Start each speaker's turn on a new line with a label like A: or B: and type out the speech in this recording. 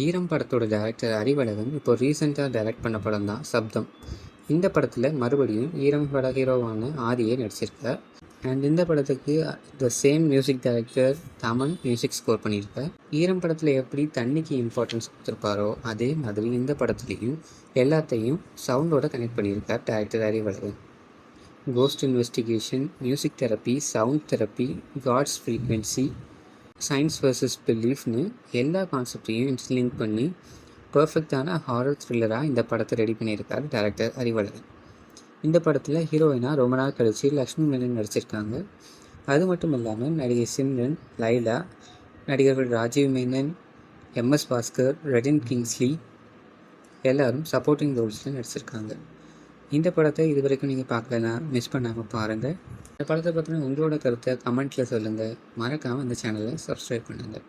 A: ஈரம் படத்தோட டைரக்டர் அறிவழகன் இப்போ ரீசெண்டாக டைரக்ட் பண்ண படம் தான் சப்தம். இந்த படத்தில் மறுபடியும் ஈரம் பட ஹீரோவான ஆதியை நடிச்சிருக்கார். அண்ட் இந்த படத்துக்கு the same music director Thaman music score பண்ணியிருக்கார். ஈரம் படத்தில் எப்படி தண்ணிக்கு இம்பார்ட்டன்ஸ் கொடுத்துருப்பாரோ அதே மாதிரி இந்த படத்துலேயும் எல்லாத்தையும் சவுண்டோட கனெக்ட் பண்ணியிருக்கார் director Arivazhagan. Ghost investigation, music therapy, sound therapy, God's frequency, science versus பிலீஃப்னு எல்லா கான்செப்டையும் லிங்க் பண்ணி பர்ஃபெக்டான ஹாரர் த்ரில்லராக இந்த படத்தை ரெடி பண்ணியிருக்கார் டைரக்டர் அறிவழகன். இந்த படத்தில் ஹீரோயினாக ரொம்ப நாள் கழித்து லக்ஷ்மி மேனன் நடிச்சிருக்காங்க. அது மட்டும் இல்லாமல் நடிகை சிம்ரன், லைலா, நடிகர்கள் ராஜீவ் மேனன், எம்எஸ் பாஸ்கர், ரெடின் கிங்ஸ்லி எல்லோரும் சப்போர்ட்டிங் ரோல்ஸில் நடிச்சிருக்காங்க. இந்த படத்தை இது வரைக்கும் நீங்கள் பார்க்கலன்னா மிஸ் பண்ணாமல் பாருங்கள். இந்த படத்தை பற்றின உங்களோட கருத்தை கமெண்ட்டில் சொல்லுங்கள். மறக்காமல் இந்த சேனலை சப்ஸ்கிரைப் பண்ணுங்கள்.